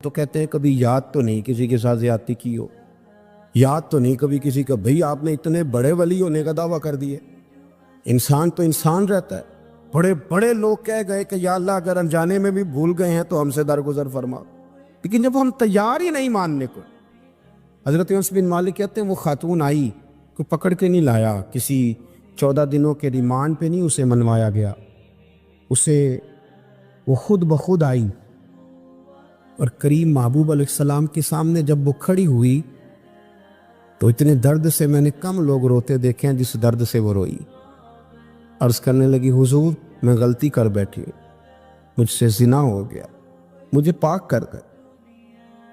تو کہتے ہیں کبھی یاد تو نہیں کسی کے ساتھ زیادتی کی ہو، یاد تو نہیں کبھی کسی کا بھئی آپ نے اتنے بڑے ولی ہونے کا دعویٰ کر دیے۔ انسان تو انسان رہتا ہے، بڑے بڑے لوگ کہہ گئے کہ یا اللہ اگر انجانے میں بھی بھول گئے ہیں تو ہم سے درگزر فرما، لیکن جب ہم تیار ہی نہیں ماننے کو۔ حضرت انس بن مالک کہتے ہیں وہ خاتون آئی، کو پکڑ کے نہیں لایا، کسی 14 دنوں کے ریمانڈ پہ نہیں اسے منوایا گیا، اسے وہ خود بخود آئی اور کریم محبوب علیہ السلام کے سامنے جب وہ کھڑی ہوئی تو اتنے درد سے میں نے کم لوگ روتے دیکھے ہیں جس درد سے وہ روئی۔ عرض کرنے لگی حضور میں غلطی کر بیٹھی ہوں، مجھ سے زنا ہو گیا، مجھے پاک کر گئے۔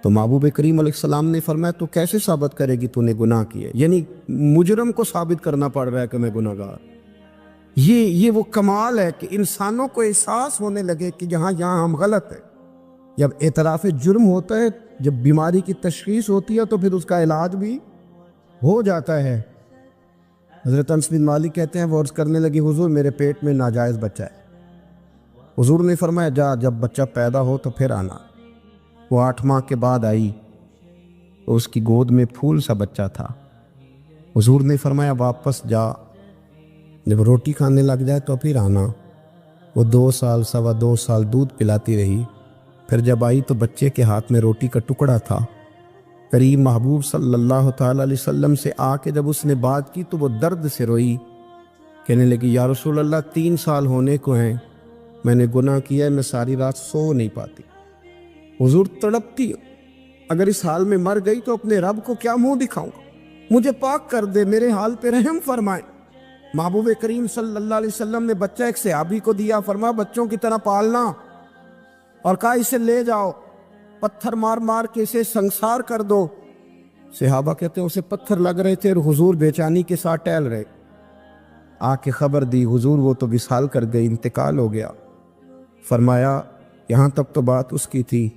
تو محبوب کریم علیہ السلام نے فرمایا تو کیسے ثابت کرے گی تو نے گناہ کیے؟ یعنی مجرم کو ثابت کرنا پڑ رہا ہے کہ میں گناہ گار۔ یہ وہ کمال ہے کہ انسانوں کو احساس ہونے لگے کہ یہاں ہم غلط ہیں۔ جب اعتراف جرم ہوتا ہے، جب بیماری کی تشخیص ہوتی ہے تو پھر اس کا علاج بھی ہو جاتا ہے۔ حضرت انس بن مالک کہتے ہیں وہ عرض کرنے لگی حضور میرے پیٹ میں ناجائز بچہ ہے۔ حضور نے فرمایا جا جب بچہ پیدا ہو تو پھر آنا۔ وہ 8 ماہ کے بعد آئی تو اس کی گود میں پھول سا بچہ تھا۔ حضور نے فرمایا واپس جا، جب روٹی کھانے لگ جائے تو پھر آنا۔ وہ 2 سال 2.25 سال دودھ پلاتی رہی، پھر جب آئی تو بچے کے ہاتھ میں روٹی کا ٹکڑا تھا۔ کریم محبوب صلی اللہ تعالی علیہ وسلم سے آ کے جب اس نے بات کی تو وہ درد سے روئی، کہنے لگی یا رسول اللہ 3 سال ہونے کو ہیں، میں نے گناہ کیا ہے، میں ساری رات سو نہیں پاتی۔ حضور تڑپتی اگر اس حال میں مر گئی تو اپنے رب کو کیا منہ دکھاؤں گا، مجھے پاک کر دے، میرے حال پہ رحم فرمائے۔ محبوب کریم صلی اللہ علیہ وسلم نے بچہ ایک صحابی کو دیا، فرمایا بچوں کی طرح پالنا، اور کہا اسے لے جاؤ، پتھر مار مار کے اسے سنسار کر دو۔ صحابہ کہتے ہیں اسے پتھر لگ رہے تھے اور حضور بے چینی کے ساتھ ٹہل رہے۔ آ کے خبر دی حضور وہ تو وصال کر گئی، انتقال ہو گیا۔ فرمایا یہاں تک تو بات اس کی تھی۔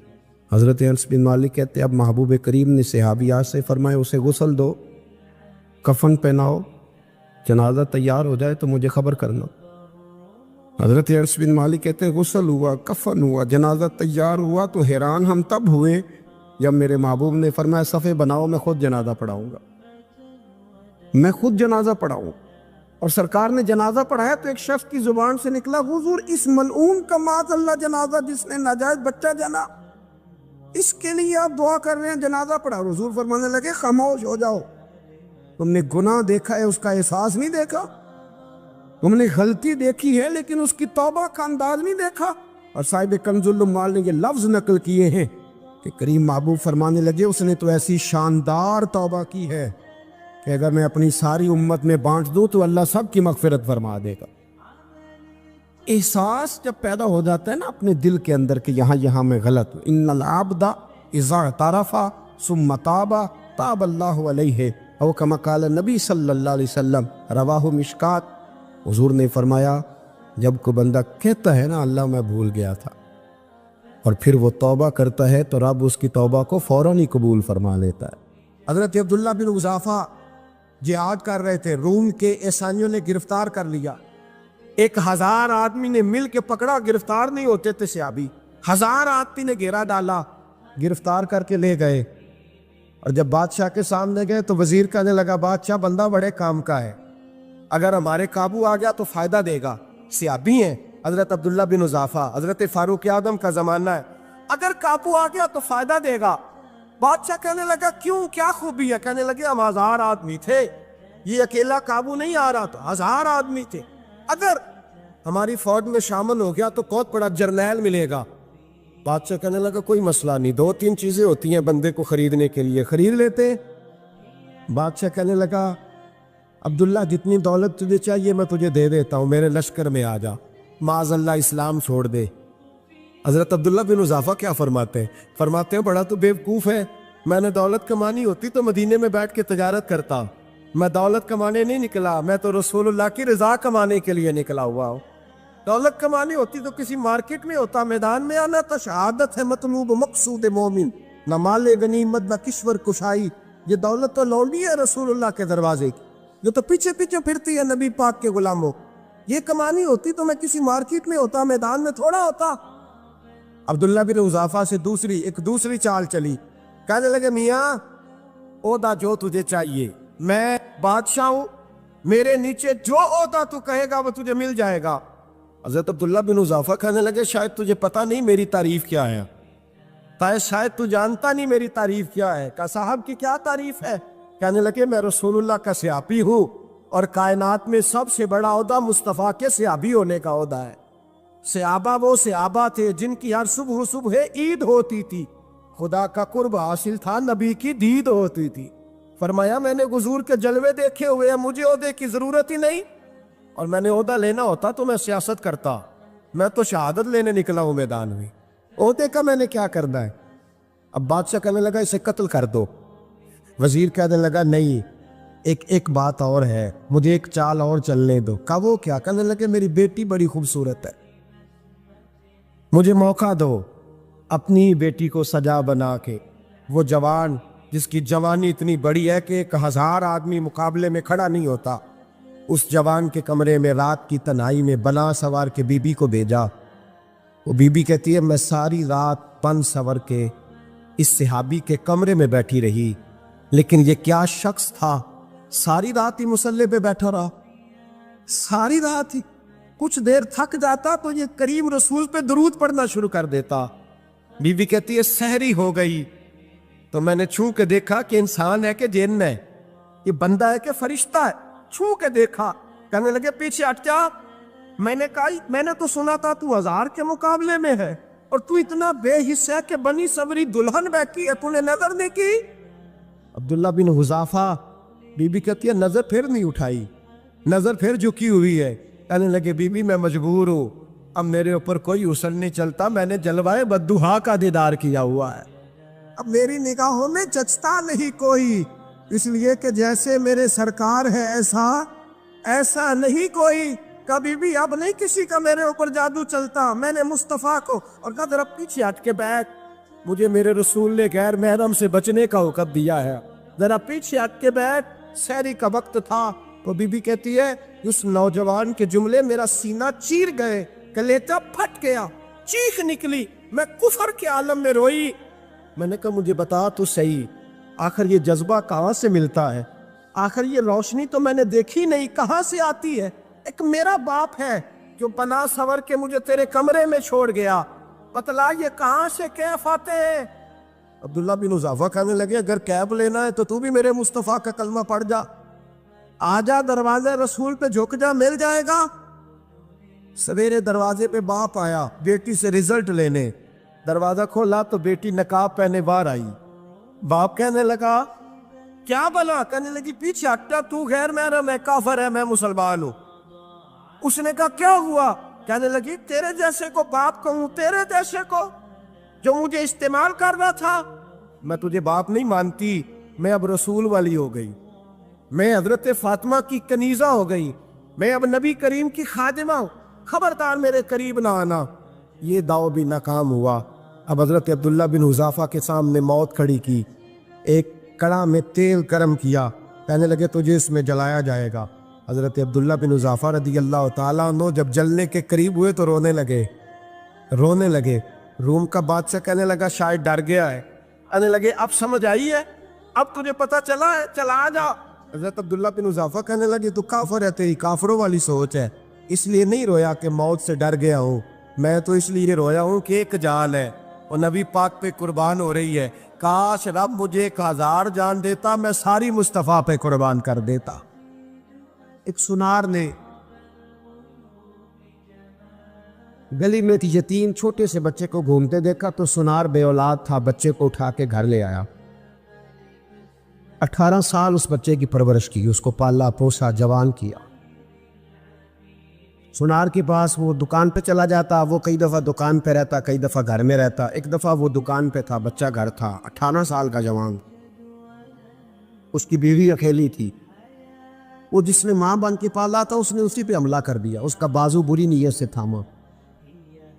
حضرت انس بن مالک کہتے اب محبوب کریم نے صحابیات سے فرمایا اسے غسل دو، کفن پہناؤ، جنازہ تیار ہو جائے تو مجھے خبر کرنا۔ حضرت انس بن مالک کہتے ہیں غسل ہوا، کفن ہوا، جنازہ تیار ہوا تو حیران ہم تب ہوئے جب میرے محبوب نے فرمایا صفے بناؤ، میں خود جنازہ پڑھاؤں گا، میں خود جنازہ پڑھاؤں۔ اور سرکار نے جنازہ پڑھایا تو ایک شخص کی زبان سے نکلا حضور اس ملعون کا معاذ اللہ جنازہ جس نے ناجائز بچہ جنا، اس کے لیے آپ دعا کر رہے ہیں، جنازہ پڑھا۔ حضور فرمانے لگے خاموش ہو جاؤ، تم نے گناہ دیکھا ہے اس کا احساس نہیں دیکھا، تم نے غلطی دیکھی ہے لیکن اس کی توبہ کا انداز نہیں دیکھا۔ اور صاحب کنز العمال نے یہ لفظ نقل کیے ہیں کہ کریم محبوب فرمانے لگے اس نے تو ایسی شاندار توبہ کی ہے کہ اگر میں اپنی ساری امت میں بانٹ دوں تو اللہ سب کی مغفرت فرما دے گا۔ احساس جب پیدا ہو جاتا ہے نا اپنے دل کے اندر کہ یہاں میں غلط ہوں، ان العبد اذا اعترف ثم تاب تاب اللہ علیہ او کما قال نبی صلی اللہ علیہ وسلم، رواہ مشکات۔ حضور نے فرمایا جب کوئی بندہ کہتا ہے نا اللہ میں بھول گیا تھا اور پھر وہ توبہ کرتا ہے تو رب اس کی توبہ کو فوراً ہی قبول فرما لیتا ہے۔ حضرت عبداللہ بن حذافہ جہاد کر رہے تھے، روم کے عیسائیوں نے گرفتار کر لیا، 1000 آدمی نے مل کے پکڑا، گرفتار نہیں ہوتے تھے صحابی، 1000 آدمی نے گھیرا ڈالا، گرفتار کر کے لے گئے۔ اور جب بادشاہ کے سامنے گئے تو وزیر کہنے لگا بادشاہ بندہ بڑے کام کا ہے، اگر ہمارے قابو آ گیا تو فائدہ دے گا، صحابی ہیں حضرت عبداللہ بن حذافہ، حضرت فاروق اعظم کا زمانہ ہے، اگر قابو آ گیا تو فائدہ دے گا۔ بادشاہ کہنے لگا کیوں، کیا خوبی ہے؟ کہنے لگے ہم 1000 آدمی تھے، یہ اکیلا قابو نہیں آ رہا، تو 1000 آدمی تھے، اگر ہماری فوج میں شامل ہو گیا تو بہت بڑا جرنیل ملے گا۔ بادشاہ کہنے لگا کوئی مسئلہ نہیں، 2-3 چیزیں ہوتی ہیں بندے کو خریدنے کے لیے، خرید لیتے۔ بادشاہ کہنے لگا عبداللہ جتنی دولت تجھے چاہیے میں تجھے دے دیتا ہوں، میرے لشکر میں آ جا، معاذ اللہ اسلام چھوڑ دے۔ حضرت عبداللہ بن حذافہ کیا فرماتے ہیں بڑا تو بیوقوف ہے، میں نے دولت کمانی ہوتی تو مدینے میں بیٹھ کے تجارت کرتا، میں دولت کمانے نہیں نکلا، میں تو رسول اللہ کی رضا کمانے کے لیے نکلا ہوا ہوں، دولت کمانی ہوتی تو کسی مارکیٹ میں ہوتا، میدان میں آنا تو شہادت ہے مطلوب مقصود مومن، نہ مال غنیمت نہ کشور کشائی، یہ دولت تو لوٹی ہے رسول اللہ کے دروازے کی جو تو پیچھے پیچھے پھرتی ہے نبی پاک کے غلاموں، یہ کمانی ہوتی تو میں کسی مارکیٹ میں ہوتا، میدان میں تھوڑا ہوتا۔ عبداللہ بن حذافہ سے ایک دوسری چال چلی. کہنے لگے میاں عہدہ جو تجھے چاہیے، میں بادشاہ ہوں، میرے نیچے جو عہدہ تو کہے گا وہ تجھے مل جائے گا. حضرت عبداللہ بن حذافہ کہنے لگے شاید تجھے پتہ نہیں میری تعریف کیا ہے، شاید تو جانتا نہیں میری تعریف کیا ہے. کہا صاحب کی کیا تعریف ہے؟ کہنے لگے میں رسول اللہ کا صحابی ہوں اور کائنات میں سب سے بڑا عہدہ مصطفیٰ کے صحابی ہونے کا عہدہ ہے. صحابہ وہ صحابہ تھے جن کی ہر صبح عید ہوتی تھی، خدا کا قرب حاصل تھا، نبی کی دید ہوتی تھی. فرمایا میں نے حضور کے جلوے دیکھے ہوئے ہیں، مجھے عہدے کی ضرورت ہی نہیں، اور میں نے عہدہ لینا ہوتا تو میں سیاست کرتا، میں تو شہادت لینے نکلا ہوں میدان میں، عہدے کا میں نے کیا کرنا ہے. اب بادشاہ کہنے لگا اسے قتل کر دو. وزیر کہنے لگا نہیں، ایک بات اور ہے، مجھے ایک چال اور چلنے دو. کہا وہ کیا؟ کہنے لگے میری بیٹی بڑی خوبصورت ہے، مجھے موقع دو اپنی بیٹی کو سجا بنا کے. وہ جوان جس کی جوانی اتنی بڑی ہے کہ 1000 آدمی مقابلے میں کھڑا نہیں ہوتا، اس جوان کے کمرے میں رات کی تنہائی میں بنا سوار کے بی بی کو بھیجا. وہ بی بی کہتی ہے میں ساری رات بن سور کے اس صحابی کے کمرے میں بیٹھی رہی، لیکن یہ کیا شخص تھا، ساری رات ہی مصلے پہ بیٹھا رہا، ساری رات ہی. کچھ دیر تھک جاتا تو یہ کریم رسول پہ درود پڑھنا شروع کر دیتا. بی بی کہتی ہے سحری ہو گئی تو میں نے چھو کے دیکھا کہ انسان ہے کہ جن ہے، یہ بندہ ہے کہ فرشتہ ہے. چھو کے دیکھا. کہنے لگے پیچھے ہٹ جا. میں نے کہا میں نے تو سنا تھا تو 1000 کے مقابلے میں ہے اور تو اتنا بے حصہ ہے کہ بنی صبری دلہن بیٹھی ہے، تو نے نظر نہیں کی. عبداللہ بن حذافہ، بی بی کہتی ہے نظر پھر نہیں اٹھائی، نظر پھر جھکی ہوئی ہے. کہنے لگے بی بی میں مجبور ہوں، اب میرے اوپر کوئی حسن نہیں چلتا، میں نے جلوائے بددہا کا دیدار کیا ہوا ہے، اب میری نگاہوں میں جچتا نہیں کوئی، اس لیے کہ جیسے میرے سرکار ہے ایسا نہیں کوئی. کبھی بھی اب نہیں کسی کا میرے اوپر جادو چلتا. میں نے مصطفیٰ کو اور کہا ذرا پیچھے ہٹ کے بیٹھ، مجھے میرے رسول نے غیر محرم سے بچنے کا حکم دیا ہے، ذرا پیچھے ہٹ کے بیٹھ. سحری کا وقت تھا. تو بی بی کہتی ہے اس نوجوان کے جملے میرا سینہ چیر گئے، کلیجہ پھٹ گیا، چیخ نکلی، میں کفر کے عالم میں روئی. میں نے کہا مجھے بتا تو صحیح، آخر یہ جذبہ کہاں سے ملتا ہے، آخر یہ روشنی تو میں نے دیکھی نہیں، کہاں سے آتی ہے؟ ایک میرا باپ ہے جو بنا سور کے مجھے تیرے کمرے میں چھوڑ گیا، بتلا یہ کہاں سے کیف آتے ہیں؟ عبداللہ بن حذافہ کہنے لگے اگر کیف لینا ہے تو بھی میرے مصطفیٰ کا کلمہ پڑھ جا، آجا دروازے رسول پہ جھک جا، مل جائے گا. سویرے دروازے پہ باپ آیا بیٹی سے رزلٹ لینے. دروازہ کھولا تو بیٹی نقاب پہنے باہر آئی. باپ کہنے لگا کیا بلا؟ کہنے لگی پیچھے ہٹا، تو غیر محرم ہے، کافر ہے، میں مسلمان ہوں. اس نے کہا کیا ہوا؟ کہنے لگی تیرے جیسے کو باپ کہوں، تیرے جیسے کو جو مجھے استعمال کر رہا تھا. میں تجھے باپ نہیں مانتی، میں اب رسول والی ہو گئی، میں حضرت فاطمہ کی کنیزہ ہو گئی، میں اب نبی کریم کی خادمہ ہوں، خبردار میرے قریب نہ آنا. یہ داؤ بھی ناکام ہوا. اب حضرت عبداللہ بن حذافہ کے سامنے موت کھڑی کی، ایک کڑا میں تیل گرم کیا، کہنے لگے تجھے اس میں جلایا جائے گا. حضرت عبداللہ بن حذافہ رضی اللہ تعالیٰ عنہ جب جلنے کے قریب ہوئے تو رونے لگے. روم کا بادشاہ کہنے لگا شاید ڈر گیا ہے. کہنے لگے اب سمجھ آئی ہے، اب تجھے پتہ چلا ہے، چلا آ جا. حضرت عبداللہ بن حذافہ کہنے لگے تو کافر ہے، تیری کافروں والی سوچ ہے، اس لیے نہیں رویا کہ موت سے ڈر گیا ہوں، میں تو اس لیے رویا ہوں کہ ایک جان ہے اور نبی پاک پہ قربان ہو رہی ہے. کاش رب مجھے 1000 جان دیتا، میں ساری مصطفیٰ پہ قربان کر دیتا. ایک سنار نے گلی میں یتیم چھوٹے سے بچے کو گھومتے دیکھا تو سنار بے اولاد تھا، بچے کو اٹھا کے گھر لے آیا. 18 سال اس بچے کی پرورش کی، اس کو پالا پوسا، جوان کیا. سنار کے پاس وہ دکان پہ چلا جاتا، وہ کئی دفعہ دکان پہ رہتا، کئی دفعہ گھر میں رہتا. ایک دفعہ وہ دکان پہ تھا، بچہ گھر تھا، 18 سال کا جوان. اس کی بیوی اکیلی تھی. وہ جس نے ماں بن کے پالا تھا اس نے اسی پہ حملہ کر دیا، اس کا بازو بری نیت سے تھاما.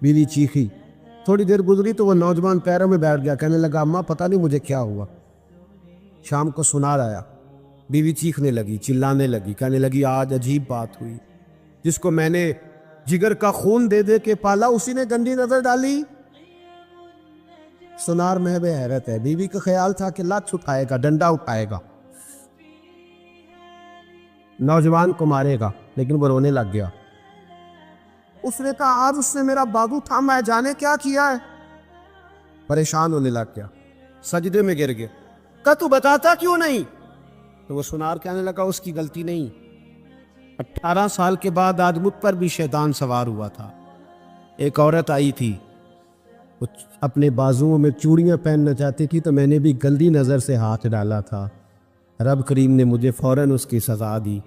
بیوی چیخی. تھوڑی دیر گزری تو وہ نوجوان پیروں میں بیٹھ گیا، کہنے لگا اماں پتہ نہیں مجھے کیا ہوا. شام کو سنار آیا، بیوی چیخنے لگی، چلانے لگی، کہنے لگی آج عجیب بات ہوئی، جس کو میں نے جگر کا خون دے دے کے پالا اسی نے گندی نظر ڈالی. سنار میں بے حیرت ہے، بیوی کا خیال تھا کہ لات اٹھائے گا، ڈنڈا اٹھائے گا، نوجوان کو مارے گا، لیکن وہ رونے لگ گیا۔ اس نے کہا آج اس نے میرا بازو تھاما ہے، جانے کیا کیا ہے۔ پریشان ہونے لگ گیا، سجدے میں گر گیا، کہا تو بتاتا کیوں نہیں؟ تو وہ سنار کہنے لگا اس کی غلطی نہیں، 18 سال کے بعد آج مجھ پر بھی شیطان سوار ہوا تھا۔ ایک عورت آئی تھی، وہ اپنے بازوؤں میں چوڑیاں پہننا چاہتی تھی، تو میں نے بھی گندی نظر سے ہاتھ ڈالا تھا، رب کریم نے مجھے فوراً اس کی سزا دی۔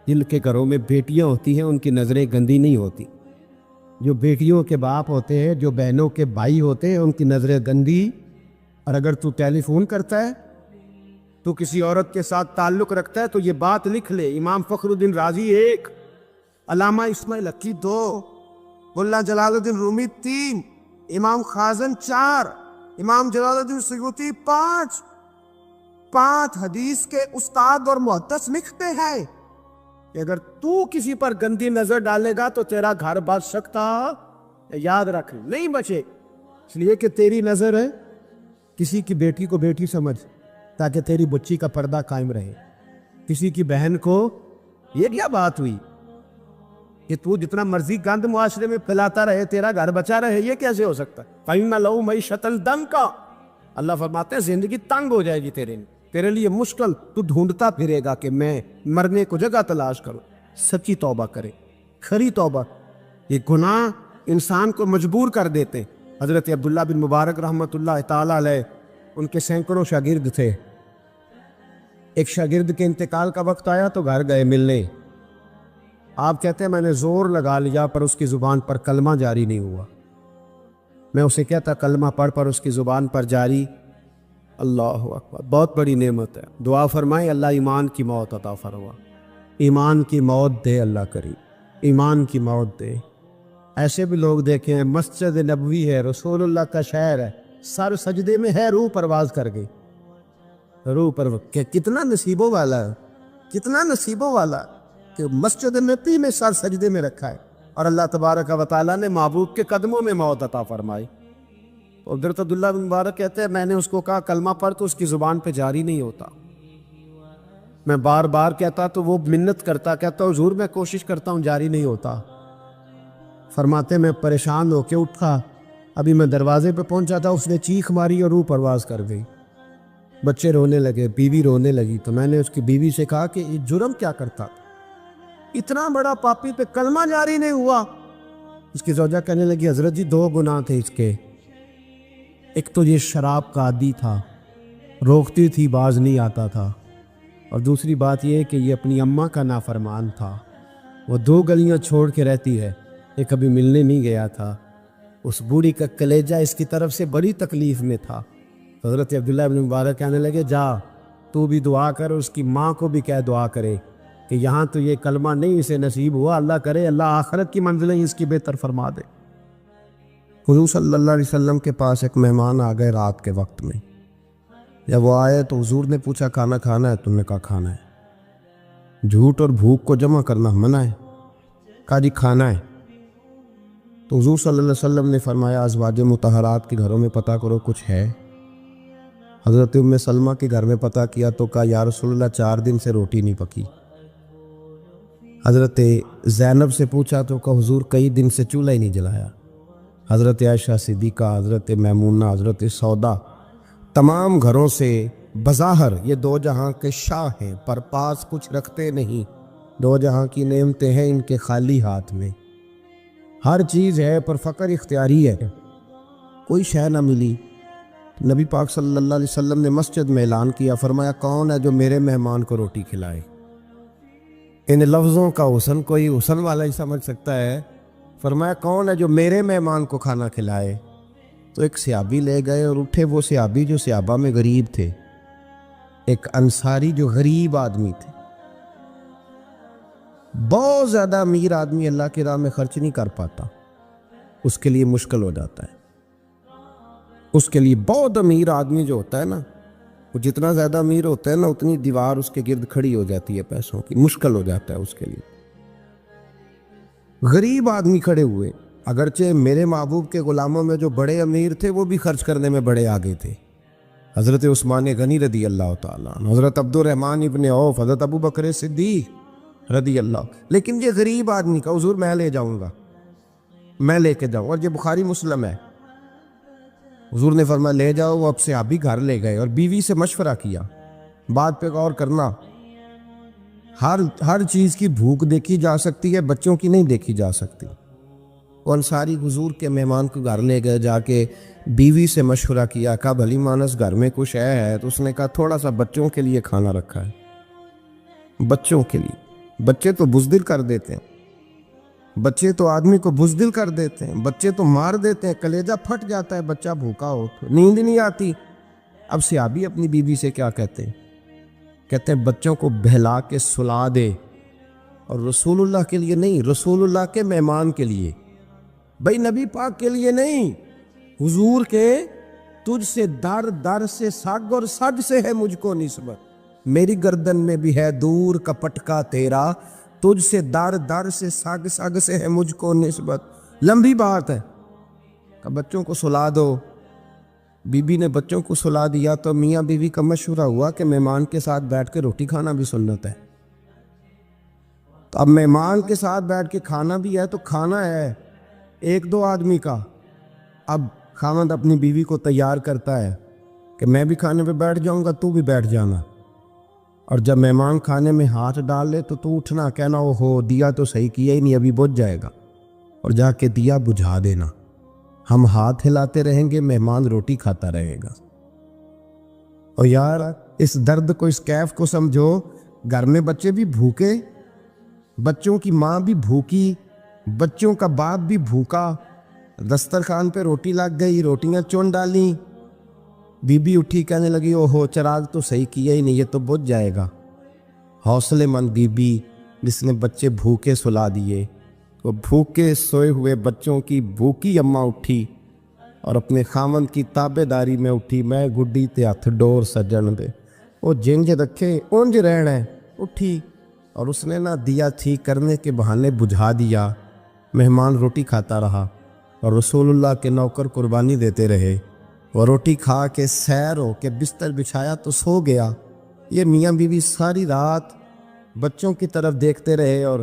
جن کے گھروں میں بیٹیاں ہوتی ہیں ان کی نظریں گندی نہیں ہوتی، جو بیٹیوں کے باپ ہوتے ہیں، جو بہنوں کے بھائی ہوتے ہیں، ان کی نظریں گندی۔ اور اگر تو ٹیلی فون کرتا ہے، تو کسی عورت کے ساتھ تعلق رکھتا ہے، تو یہ بات لکھ لے، امام فخر الدین رازی 1، علامہ اسماعیل حقی 2، ملا جلال الدین رومی 3، امام خازن 4، امام جلال الدین سیوطی 5 حدیث کے استاد اور محدث لکھتے ہیں کہ اگر تو کسی پر گندی نظر ڈالے گا تو تیرا گھر بچ سکتا، یاد رکھ نہیں بچے، اس لیے کہ تیری نظر ہے، کسی کی بیٹی کو بیٹی سمجھ تاکہ تیری بچی کا پردہ قائم رہے، کسی کی بہن کو، یہ کیا بات ہوئی کہ تو جتنا مرضی گند معاشرے میں پھیلاتا رہے تیرا گھر بچا رہے، یہ کیسے ہو سکتا ہے؟ فَإِنَّ لَهُ مَعِيشَةً ضَنْكَ، اللہ فرماتے ہیں زندگی تنگ ہو جائے گی تیرے لیے مشکل، تو ڈھونڈتا پھرے گا کہ میں مرنے کو جگہ تلاش کروں۔ سچی توبہ کرے، کھری توبہ۔ یہ گناہ انسان کو مجبور کر دیتے۔ حضرت عبداللہ بن مبارک رحمۃ اللہ تعالیٰ علیہ، ان کے سینکڑوں شاگرد تھے، ایک شاگرد کے انتقال کا وقت آیا تو گھر گئے ملنے، آپ کہتے ہیں میں نے زور لگا لیا پر اس کی زبان پر کلمہ جاری نہیں ہوا، میں اسے کہتا کلمہ پڑھ پر اس کی زبان پر جاری، اللہ اکبر، بہت بڑی نعمت ہے، دعا فرمائیں اللہ ایمان کی موت عطا فرما، ایمان کی موت دے اللہ کریم، ایمان کی موت دے۔ ایسے بھی لوگ دیکھے ہیں، مسجد نبوی ہے، رسول اللہ کا شہر ہے، سر سجدے میں ہے، روح پرواز کر گئی، روح پر کتنا نصیبوں والا ہے، کتنا نصیبوں والا کہ مسجد نبی میں سر سجدے میں رکھا ہے، اور اللہ تبارک و تعالیٰ نے معبود کے قدموں میں موت عطا فرمائی۔ حضرت عبداللہ بن مبارک کہتے ہیں میں نے اس کو کہا کلمہ پڑھ تو اس کی زبان پہ جاری نہیں ہوتا، میں بار بار کہتا تو وہ منت کرتا، کہتا حضور میں کوشش کرتا ہوں جاری نہیں ہوتا۔ فرماتے میں پریشان ہو کے اٹھا، ابھی میں دروازے پہ پہنچا تھا، اس نے چیخ ماری اور روح پرواز کر گئی، بچے رونے لگے، بیوی رونے لگی، تو میں نے اس کی بیوی سے کہا کہ یہ جرم کیا کرتا، اتنا بڑا پاپی پہ کلمہ جاری نہیں ہوا۔ اس کی زوجہ کہنے لگی حضرت جی 2 گناہ تھے اس کے، ایک تو یہ شراب کا عادی تھا، روکتی تھی باز نہیں آتا تھا، اور دوسری بات یہ کہ یہ اپنی اماں کا نافرمان تھا، وہ 2 گلیاں چھوڑ کے رہتی ہے، یہ کبھی ملنے نہیں گیا تھا، اس بوڑھی کا کلیجہ اس کی طرف سے بڑی تکلیف میں تھا۔ حضرت عبداللہ بن مبارک کہنے لگے جا تو بھی دعا کر، اس کی ماں کو بھی کہہ دعا کرے کہ یہاں تو یہ کلمہ نہیں اسے نصیب ہوا، اللہ کرے اللہ آخرت کی منزلیں اس کی بہتر فرما دے۔ حضور صلی اللہ علیہ وسلم کے پاس ایک مہمان آ گئے رات کے وقت میں، جب وہ آئے تو حضور نے پوچھا کھانا کھانا ہے؟ تم نے کہا کھانا ہے۔ جھوٹ اور بھوک کو جمع کرنا منع ہے؟ کہا جی کھانا ہے۔ تو حضور صلی اللہ علیہ وسلم نے فرمایا ازواج مطہرات کے گھروں میں پتہ کرو کچھ ہے۔ حضرت ام سلمہ کے گھر میں پتہ کیا تو کہا یا رسول اللہ 4 دن سے روٹی نہیں پکی۔ حضرت زینب سے پوچھا تو کہا حضور کئی دن سے چولہا ہی نہیں جلایا۔ حضرت عائشہ صدیقہ، حضرت میمونہ، حضرت سودا، تمام گھروں سے بظاہر یہ 2 جہاں کے شاہ ہیں پر پاس کچھ رکھتے نہیں، 2 جہاں کی نعمتیں ہیں ان کے خالی ہاتھ میں، ہر چیز ہے پر فقر اختیاری ہے، کوئی شے نہ ملی۔ نبی پاک صلی اللہ علیہ وسلم نے مسجد میں اعلان کیا، فرمایا کون ہے جو میرے مہمان کو روٹی کھلائے؟ ان لفظوں کا حسن کوئی حسن والا ہی سمجھ سکتا ہے، فرمایا کون ہے جو میرے مہمان کو کھانا کھلائے؟ تو ایک صحابی لے گئے اور اٹھے، وہ صحابی جو صحابہ میں غریب تھے، ایک انصاری جو غریب آدمی تھے، بہت زیادہ امیر آدمی اللہ کی راہ میں خرچ نہیں کر پاتا، اس کے لیے مشکل ہو جاتا ہے، اس کے لیے بہت امیر آدمی جو ہوتا ہے نا، وہ جتنا زیادہ امیر ہوتا ہے نا اتنی دیوار اس کے گرد کھڑی ہو جاتی ہے پیسوں کی، مشکل ہو جاتا ہے اس کے لیے۔ غریب آدمی کھڑے ہوئے، اگرچہ میرے محبوب کے غلاموں میں جو بڑے امیر تھے وہ بھی خرچ کرنے میں بڑے آگے تھے، حضرت عثمان غنی رضی اللہ تعالیٰ عنہ، حضرت عبد الرحمن ابن عوف، حضرت ابو بکر صدیق رضی اللہ۔ لیکن یہ غریب آدمی کا حضور میں لے جاؤں گا، میں لے کے جاؤں، اور یہ بخاری مسلم ہے، حضور نے فرمایا لے جاؤ۔ وہ اب سے آپ بھی گھر لے گئے اور بیوی سے مشورہ کیا، بات پہ غور کرنا، ہر چیز کی بھوک دیکھی جا سکتی ہے، بچوں کی نہیں دیکھی جا سکتی۔ وہ انصاری حضور کے مہمان کو گھر لے گئے، جا کے بیوی سے مشورہ کیا، کہا بھلی مانس گھر میں کچھ ہے؟ تو اس نے کہا تھوڑا سا بچوں کے لیے کھانا رکھا ہے، بچوں کے لیے۔ بچے تو بزدل کر دیتے ہیں، بچے تو آدمی کو بزدل کر دیتے ہیں، بچے تو مار دیتے ہیں، کلیجہ پھٹ جاتا ہے بچہ بھوکا ہو تو، نیند نہیں آتی۔ اب صحابی اپنی بیوی سے کیا کہتے ہیں؟ کہتے ہیں بچوں کو بہلا کے سلا دے، اور رسول اللہ کے لیے نہیں، رسول اللہ کے مہمان کے لیے، بھائی نبی پاک کے لیے نہیں، حضور کے، تجھ سے در در سے سگ اور سگ سے ہے مجھ کو نسبت، میری گردن میں بھی ہے دور کا پٹکا تیرا، تجھ سے در در سے سگ سگ سے ہے مجھ کو نسبت۔ لمبی بات ہے کہ بچوں کو سلا دو۔ بی بی نے بچوں کو سلا دیا تو میاں بیوی کا مشورہ ہوا کہ مہمان کے ساتھ بیٹھ کے روٹی کھانا بھی سنت ہے۔ تو اب مہمان کے ساتھ بیٹھ کے کھانا بھی ہے تو کھانا ہے ایک دو آدمی کا۔ اب خاوند اپنی بیوی کو تیار کرتا ہے کہ میں بھی کھانے پہ بیٹھ جاؤں گا، تو بھی بیٹھ جانا، اور جب مہمان کھانے میں ہاتھ ڈال لے تو اٹھنا، کہنا او ہو دیا تو صحیح کیا ہی نہیں، ابھی بجھ جائے گا، اور جا کے دیا بجھا دینا۔ ہم ہاتھ ہلاتے رہیں گے، مہمان روٹی کھاتا رہے گا۔ اور یار اس درد کو، اس کیف کو سمجھو، گھر میں بچے بھی بھوکے، بچوں کی ماں بھی بھوکی، بچوں کا باپ بھی بھوکا، دسترخوان پہ روٹی لگ گئی، روٹیاں چون ڈالیں، بی بی اٹھی کہنے لگی او ہو چراغ تو صحیح کیا ہی نہیں، یہ تو بجھ جائے گا۔ حوصلے مند بی بی جس نے بچے بھوکے سلا دیے، وہ بھوکے سوئے ہوئے بچوں کی بھوکی اماں اٹھی اور اپنے خاوند کی تابع داری میں اٹھی، میں گڈی تے ہتھ ڈور سجن دے، وہ جنج رکھے اونج رہنا ہے، اٹھی اور اس نے نہ دیا ٹھیک کرنے کے بہانے بجھا دیا۔ مہمان روٹی کھاتا رہا اور رسول اللہ کے نوکر قربانی دیتے رہے، وہ روٹی کھا کے سیر ہو کے بستر بچھایا تو سو گیا۔ یہ میاں بیوی ساری رات بچوں کی طرف دیکھتے رہے اور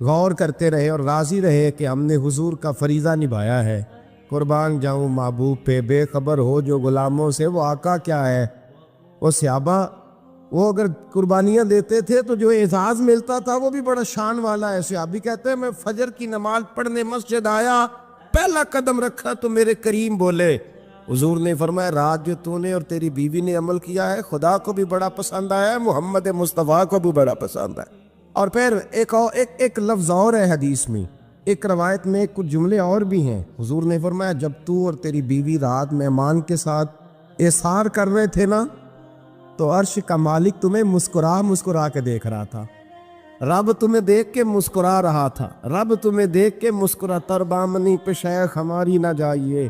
غور کرتے رہے اور راضی رہے کہ ہم نے حضور کا فریضہ نبھایا ہے۔ قربان جاؤں محبوب پہ، بے خبر ہو جو غلاموں سے وہ آقا کیا ہے۔ وہ صحابہ وہ اگر قربانیاں دیتے تھے تو جو اعزاز ملتا تھا وہ بھی بڑا شان والا ہے۔ صحابی کہتے ہیں میں فجر کی نماز پڑھنے مسجد آیا، پہلا قدم رکھا تو میرے کریم بولے، حضور نے فرمایا رات جو تو نے اور تیری بیوی نے عمل کیا ہے خدا کو بھی بڑا پسند آیا ہے، محمد مصطفیٰ کو بھی بڑا پسند ہے۔ اور پھر ایک لفظ اور ہے حدیث میں، ایک روایت میں کچھ جملے اور بھی ہیں۔ حضور نے فرمایا جب تو اور تیری بیوی رات مہمان کے ساتھ احسار کر رہے تھے نا، تو عرش کا مالک تمہیں مسکرا کے دیکھ رہا تھا، رب تمہیں دیکھ کے مسکرا رہا تھا، رب تمہیں دیکھ کے مسکرا، تربامنی پہ شیخ ہماری نہ جائیے،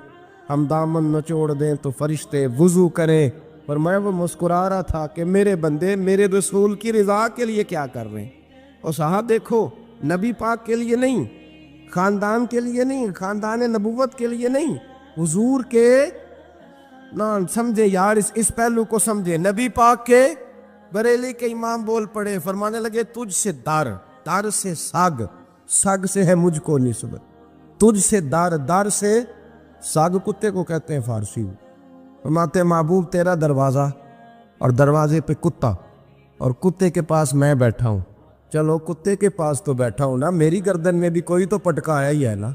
ہم دامن نچوڑ دیں تو فرشتے وضو کریں۔ فرمایا وہ مسکرا رہا تھا کہ میرے بندے میرے رسول کی رضا کے لیے کیا کر رہے ہیں۔ اور صاحب دیکھو، نبی پاک کے لیے نہیں، خاندان کے لیے نہیں، خاندان نبوت کے لیے نہیں، حضور کے نہ سمجھے یار، اس پہلو کو سمجھے۔ نبی پاک کے بریلی کے امام بول پڑے، فرمانے لگے تجھ سے در سے سگ سے ہے مجھ کو نسبت، تجھ سے در سے ساگ کتے کو کہتے ہیں فارسی میں۔ فرماتے محبوب تیرا دروازہ اور دروازے پہ کتا، اور کتے کے پاس میں بیٹھا ہوں، چلو کتے کے پاس تو بیٹھا ہوں نا، میری گردن میں بھی کوئی تو پٹکا آیا ہی ہے نا،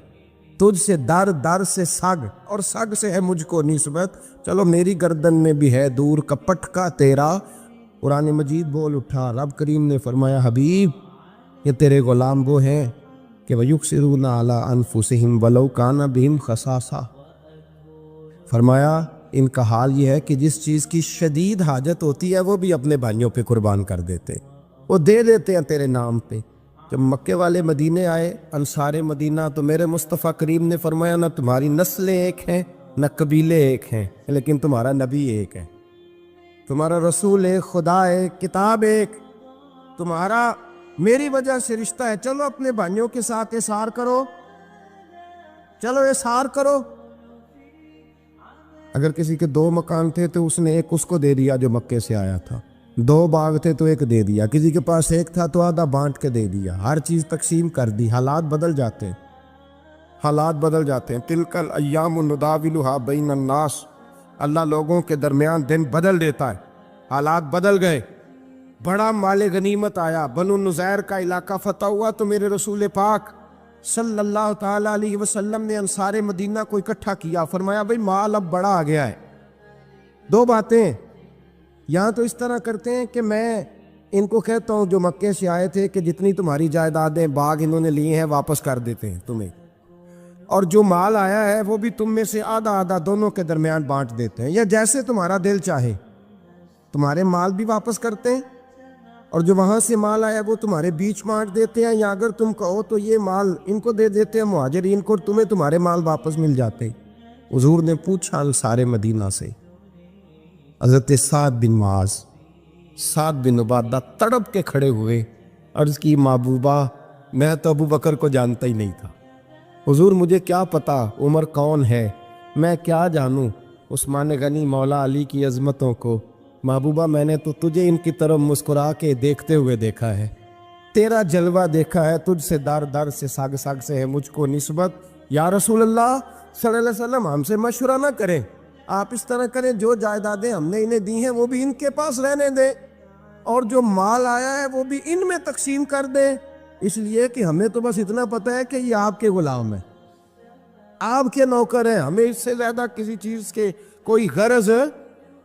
تجھ سے در سے سگ اور سگ سے ہے مجھ کو نسبت، چلو میری گردن میں بھی ہے دور کا پٹکا تیرا۔ قرآن مجید بول اٹھا، رب کریم نے فرمایا حبیب یہ تیرے غلام وہ ہیں کہ وَيُقْصِرُونَ عَلَىٰ أَنفُسِهِمْ وَلَوْ كَانَ بِهِمْ خَصَاصَةٌ، فرمایا ان کا حال یہ ہے کہ جس چیز کی شدید حاجت ہوتی ہے وہ بھی اپنے بھائیوں پہ قربان کر دیتے، وہ دے دیتے ہیں تیرے نام پہ۔ جب مکے والے مدینے آئے انصار مدینہ تو میرے مصطفیٰ کریم نے فرمایا نہ تمہاری نسلیں ایک ہیں نہ قبیلے ایک ہیں، لیکن تمہارا نبی ایک ہے، تمہارا رسول ایک، خدا ایک، کتاب ایک، تمہارا میری وجہ سے رشتہ ہے، چلو اپنے بھائیوں کے ساتھ احسار کرو، چلو احسار کرو. اگر کسی کے 2 مکان تھے تو اس نے ایک اس کو دے دیا جو مکے سے آیا تھا, 2 باغ تھے تو ایک دے دیا, کسی کے پاس ایک تھا تو آدھا بانٹ کے دے دیا, ہر چیز تقسیم کر دی. حالات بدل جاتے ہیں, حالات بدل جاتے ہیں. تلک الایام نداولها بین الناس, اللہ لوگوں کے درمیان دن بدل دیتا ہے. حالات بدل گئے, بڑا مال غنیمت آیا, بنو نذیر کا علاقہ فتح ہوا تو میرے رسول پاک صلی اللہ تعالیٰ علیہ وسلم نے انصار مدینہ کو اکٹھا کیا, فرمایا بھئی مال اب بڑا آ گیا ہے. 2 باتیں, یہاں تو اس طرح کرتے ہیں کہ میں ان کو کہتا ہوں جو مکے سے آئے تھے کہ جتنی تمہاری جائیدادیں باغ انہوں نے لیے ہیں واپس کر دیتے ہیں تمہیں, اور جو مال آیا ہے وہ بھی تم میں سے آدھا آدھا دونوں کے درمیان بانٹ دیتے ہیں, یا جیسے تمہارا دل چاہے. تمہارے مال بھی واپس کرتے ہیں اور جو وہاں سے مال آیا وہ تمہارے بیچ بانٹ دیتے ہیں, یا اگر تم کہو تو یہ مال ان کو دے دیتے ہیں مہاجرین کو, تمہیں تمہارے مال واپس مل جاتے. حضور نے پوچھا انصار مدینہ سے, حضرت سعد بن معاذ, سعد بن عبادہ تڑپ کے کھڑے ہوئے, عرض کی محبوبہ میں تو ابو بکر کو جانتا ہی نہیں تھا. حضور مجھے کیا پتا عمر کون ہے, میں کیا جانوں عثمان غنی مولا علی کی عظمتوں کو. محبوبہ میں نے تو تجھے ان کی طرف مسکرا کے دیکھتے ہوئے دیکھا ہے, تیرا جلوہ دیکھا ہے, تجھ سے در در سے ساگ ساگ سے ہے مجھ کو نسبت. یا رسول اللہ صلی اللہ علیہ وسلم ہم سے مشورہ نہ کریں, آپ اس طرح کریں جو جائیدادیں ہم نے انہیں دی ہیں وہ بھی ان کے پاس رہنے دیں, اور جو مال آیا ہے وہ بھی ان میں تقسیم کر دیں, اس لیے کہ ہمیں تو بس اتنا پتہ ہے کہ یہ آپ کے غلام ہیں, آپ کے نوکر ہیں, ہمیں اس سے زیادہ کسی چیز کے کوئی غرض ہے,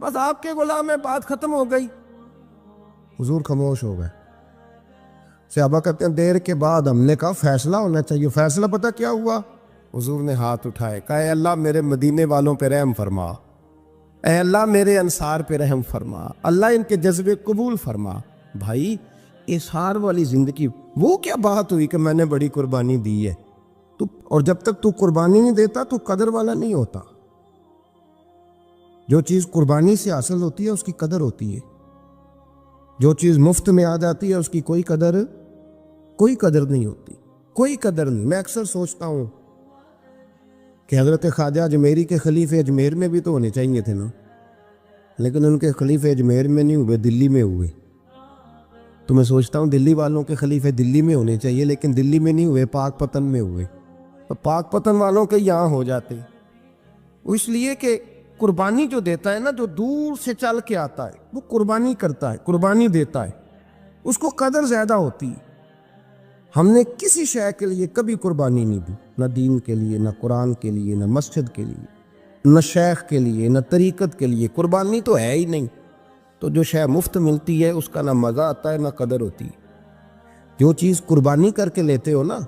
بس آپ کے غلام ہیں, بات ختم ہو گئی. حضور خاموش ہو گئے. صحابہ کہتے ہیں دیر کے بعد ہم نے کہا فیصلہ ہونا چاہیے. فیصلہ پتہ کیا ہوا؟ حضور نے ہاتھ اٹھائے, کہا اے اللہ میرے مدینے والوں پہ رحم فرما, اے اللہ میرے انصار پہ رحم فرما, اللہ ان کے جذبے قبول فرما. بھائی اظہار والی زندگی وہ کیا بات ہوئی کہ میں نے بڑی قربانی دی ہے تو, اور جب تک تو قربانی نہیں دیتا تو قدر والا نہیں ہوتا. جو چیز قربانی سے حاصل ہوتی ہے اس کی قدر ہوتی ہے, جو چیز مفت میں آ جاتی ہے اس کی کوئی قدر نہیں ہوتی, کوئی قدر نہیں. میں اکثر سوچتا ہوں کہ حضرت خواجہ اجمیری کے خلیفے اجمیر میں بھی تو ہونے چاہیے تھے نا, لیکن ان کے خلیفے اجمیر میں نہیں ہوئے, دلی میں ہوئے. تو میں سوچتا ہوں دلی والوں کے خلیفے دلی میں ہونے چاہیے, لیکن دلی میں نہیں ہوئے, پاک پتن میں ہوئے. تو پاک پتن والوں کے یہاں ہو جاتے, اس لیے کہ قربانی جو دیتا ہے نا, جو دور سے چل کے آتا ہے وہ قربانی کرتا ہے, قربانی دیتا ہے, اس کو قدر زیادہ ہوتی ہے. ہم نے کسی شے کے لیے کبھی قربانی نہیں دی, نہ دین کے لیے, نہ قرآن کے لیے, نہ مسجد کے لیے, نہ شیخ کے لیے, نہ طریقت کے لیے. قربانی تو ہے ہی نہیں. تو جو شے مفت ملتی ہے اس کا نہ مزہ آتا ہے نہ قدر ہوتی ہے. جو چیز قربانی کر کے لیتے ہو نا,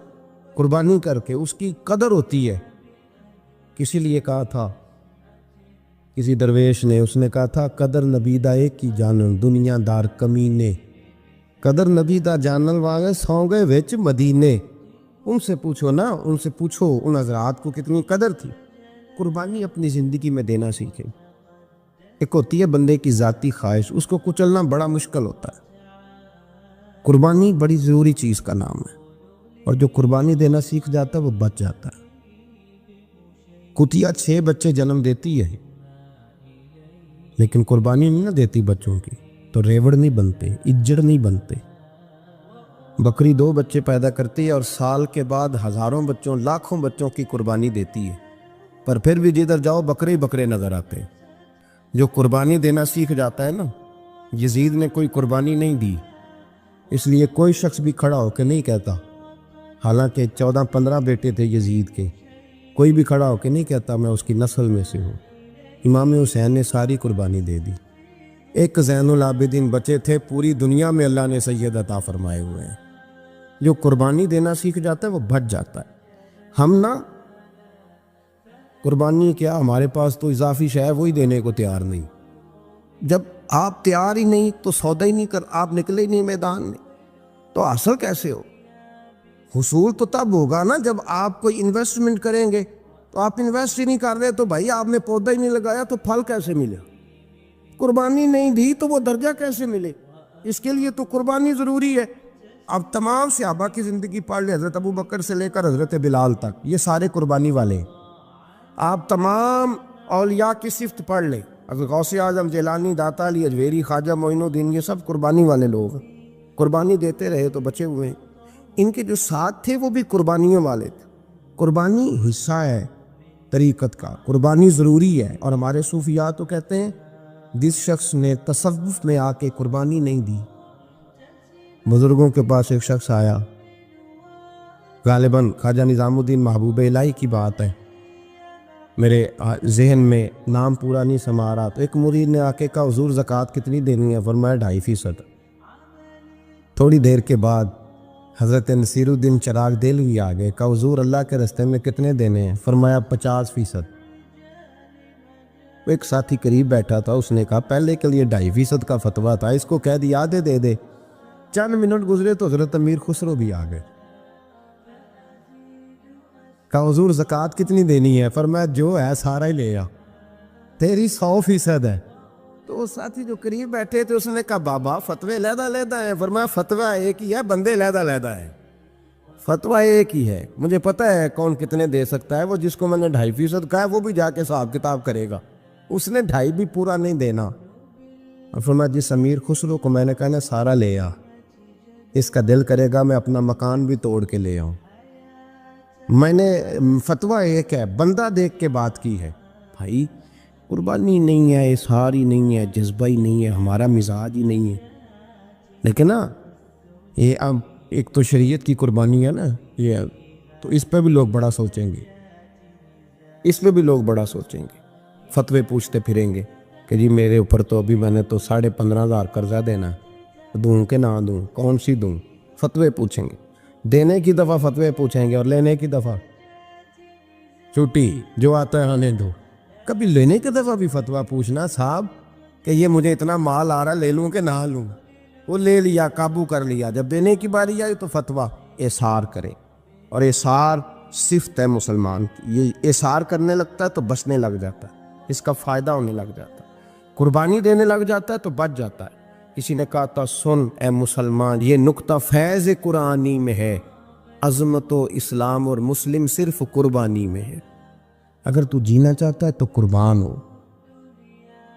قربانی کر کے, اس کی قدر ہوتی ہے. کسی لیے کہا تھا کسی درویش نے, اس نے کہا تھا قدر نبی دا ایک کی جانن دنیا دار کمینے, قدر نبی دا جانن واگے سو گئے وچ مدینے. ان سے پوچھو نا, ان سے پوچھو ان حضرات کو کتنی قدر تھی. قربانی اپنی زندگی میں دینا سیکھیں. ایک ہوتی ہے بندے کی ذاتی خواہش, اس کو کچلنا بڑا مشکل ہوتا ہے. قربانی بڑی ضروری چیز کا نام ہے, اور جو قربانی دینا سیکھ جاتا ہے وہ بچ جاتا ہے. کتیا 6 بچے جنم دیتی ہے لیکن قربانی نہیں نہ دیتی بچوں کی, تو ریوڑ نہیں بنتے, اجڑ نہیں بنتے. بکری 2 بچے پیدا کرتی ہے اور سال کے بعد ہزاروں بچوں, لاکھوں بچوں کی قربانی دیتی ہے, پر پھر بھی جدھر جاؤ بکرے بکرے نظر آتے ہیں. جو قربانی دینا سیکھ جاتا ہے نا, یزید نے کوئی قربانی نہیں دی, اس لیے کوئی شخص بھی کھڑا ہو کے نہیں کہتا, حالانکہ 14-15 بیٹے تھے یزید کے, کوئی بھی کھڑا ہو کے نہیں کہتا میں اس کی نسل میں سے ہوں. امام حسین نے ساری قربانی دے دی. ایک زین العابدین بچے تھے, پوری دنیا میں اللہ نے سید عطا فرمائے ہوئے ہیں. جو قربانی دینا سیکھ جاتا ہے وہ بچ جاتا ہے. ہم نا قربانی کیا, ہمارے پاس تو اضافی شے ہے وہی دینے کو تیار نہیں. جب آپ تیار ہی نہیں تو سودا ہی نہیں کر, آپ نکلے ہی نہیں میدان میں, تو حاصل کیسے ہو؟ حصول تو تب ہوگا نا جب آپ کوئی انویسٹمنٹ کریں گے. تو آپ انویسٹ ہی نہیں کر رہے تو بھائی آپ نے پودا ہی نہیں لگایا تو پھل کیسے ملے؟ قربانی نہیں دی تو وہ درجہ کیسے ملے؟ اس کے لیے تو قربانی ضروری ہے. اب تمام صحابہ کی زندگی پڑھ لیں، حضرت ابو بکر سے لے کر حضرت بلال تک، یہ سارے قربانی والے ہیں۔ آپ تمام اولیاء کی صفت پڑھ لیں، حضرت غوث اعظم، جیلانی، داتا علی اجویری، خواجہ معین الدین، یہ سب قربانی والے لوگ ہیں، قربانی دیتے رہے تو بچے ہوئے ہیں۔ ان کے جو ساتھ تھے وہ بھی قربانیوں والے تھے۔ قربانی حصہ ہے طریقت کا، قربانی ضروری ہے، اور ہمارے صوفیاء تو کہتے ہیں جس شخص نے تصوف میں آ کے قربانی نہیں دی۔ بزرگوں کے پاس ایک شخص آیا، غالباً خواجہ نظام الدین محبوب الہی کی بات ہے، میرے ذہن میں نام پورا نہیں سما رہا، تو ایک مرید نے آ کے کہا حضور زکوٰۃ کتنی دینی ہے؟ فرمایا 2.5%۔ تھوڑی دیر کے بعد حضرت نصیر الدین چراغ دہلوی آ گئے، کہا حضور اللہ کے راستے میں کتنے دینے ہیں؟ فرمایا 50%۔ ایک ساتھی قریب بیٹھا تھا، اس نے کہا پہلے کے لیے 2.5% کا فتویٰ تھا، اس کو کہہ دیا آدھے دے دے۔ چند منٹ گزرے تو حضرت امیر خسرو بھی آ گئے، کہا حضور زکوٰۃ کتنی دینی ہے؟ فرمایا جو ہے سارا ہی لے آ، تیری 100% ہے۔ تو وہ ساتھی جو قریب بیٹھے تھے اس نے کہا بابا فتوے علیحدہ علیحدہ ہیں۔ فرمایا فتویٰ ایک ہی ہے، بندے علیحدہ علیحدہ ہیں، فتویٰ ایک ہی ہے، مجھے پتہ ہے کون کتنے دے سکتا ہے، وہ جس کو میں نے 2.5% کہا ہے وہ بھی جا کے حساب کتاب کرے گا، اس نے 2.5 بھی پورا نہیں دینا۔ اور فرمایا جس امیر خسرو کو میں نے کہا نا سارا لے آ، اس کا دل کرے گا میں اپنا مکان بھی توڑ کے لے آؤں۔ میں نے فتویٰ ایک ہے، بندہ دیکھ کے بات کی ہے۔ بھائی قربانی نہیں ہے، اظہار ہی نہیں ہے، جذبہ ہی نہیں ہے، ہمارا مزاج ہی نہیں ہے، لیکن نا یہ اب ایک تو شریعت کی قربانی ہے نا یہ، تو اس پہ بھی لوگ بڑا سوچیں گے، اس پہ بھی لوگ بڑا سوچیں گے، فتوے پوچھتے پھریں گے کہ جی میرے اوپر تو ابھی میں نے تو 15,500 قرضہ دینا ہے، دوں کہ نہ دوں، کون سی دوں؟ فتوے پوچھیں گے، دینے کی دفعہ فتوے پوچھیں گے اور لینے کی دفعہ چھٹی، جو آتا ہے آنے دو۔ کبھی لینے کی دفعہ بھی فتویٰ پوچھنا صاحب کہ یہ مجھے اتنا مال آ رہا لے لوں کہ نہ لوں، وہ لے لیا، قابو کر لیا، جب دینے کی باری آئی تو فتویٰ اظہار کرے، اور اظہار صفت ہے مسلمان کی، یہ اظہار کرنے لگتا ہے تو بچنے لگ جاتا ہے، اس کا فائدہ ہونے لگ جاتا ہے، قربانی دینے لگ جاتا ہے تو بچ جاتا ہے۔ کسی نے کہا تھا سن اے مسلمان، یہ نقطہ فیض قرآنی میں ہے، عظمت و اسلام اور مسلم صرف قربانی میں ہے، اگر تو جینا چاہتا ہے تو قربان ہو۔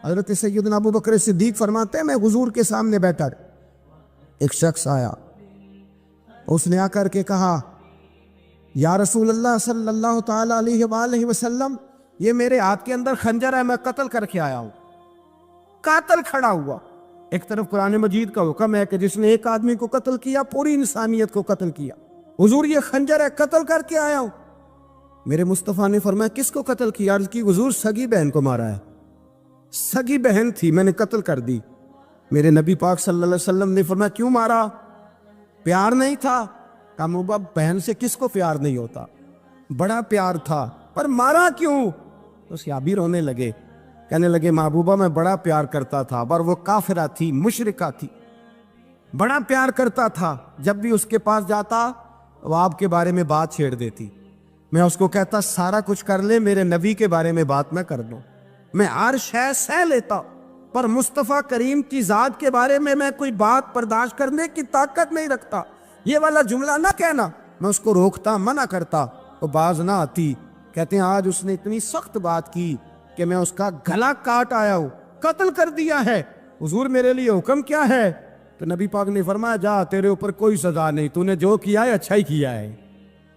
حضرت سیدنا ابو بکر صدیق فرماتے ہیں میں حضور کے سامنے بیٹھا، ایک شخص آیا، اس نے آ کر کے کہا یا رسول اللہ صلی اللہ تعالی علیہ وآلہ وسلم، یہ میرے ہاتھ کے اندر خنجر ہے، میں قتل کر کے آیا ہوں۔ قاتل کھڑا ہوا، ایک طرف قرآن مجید کا حکم ہے کہ جس نے ایک آدمی کو قتل کیا پوری انسانیت کو قتل کیا، حضور یہ خنجر ہے، قتل کر کے آیا ہوں۔ میرے مصطفیٰ نے فرمایا کس کو قتل کیا؟ عرض کی حضور سگی بہن کو مارا ہے، سگی بہن تھی میں نے قتل کر دی۔ میرے نبی پاک صلی اللہ علیہ وسلم نے فرمایا کیوں مارا؟ پیار نہیں تھا؟ کہا محبوبہ بہن سے کس کو پیار نہیں ہوتا، بڑا پیار تھا، پر مارا کیوں؟ تو صحابی رونے لگے، کہنے لگے محبوبہ میں بڑا پیار کرتا تھا، پر وہ کافرہ تھی، مشرکہ تھی، بڑا پیار کرتا تھا، جب بھی اس کے پاس جاتا وہ آپ کے بارے میں بات چھیڑ دیتی، میں اس کو کہتا سارا کچھ کر لے میرے نبی کے بارے میں بات میں کر دوں، میں ہر شے سہ لیتا، پر مصطفیٰ کریم کی ذات کے بارے میں کوئی بات برداشت کرنے کی طاقت نہیں رکھتا، یہ والا جملہ نہ کہنا۔ میں اس کو روکتا، منع کرتا، وہ باز نہ آتی۔ کہتے ہیں آج اس نے اتنی سخت بات کی کہ میں اس کا گلا کاٹ آیا ہوں، قتل کر دیا ہے، حضور میرے لیے حکم کیا ہے؟ تو نبی پاک نے فرمایا جا تیرے اوپر کوئی سزا نہیں، تو نے جو کیا ہے اچھا ہی کیا ہے،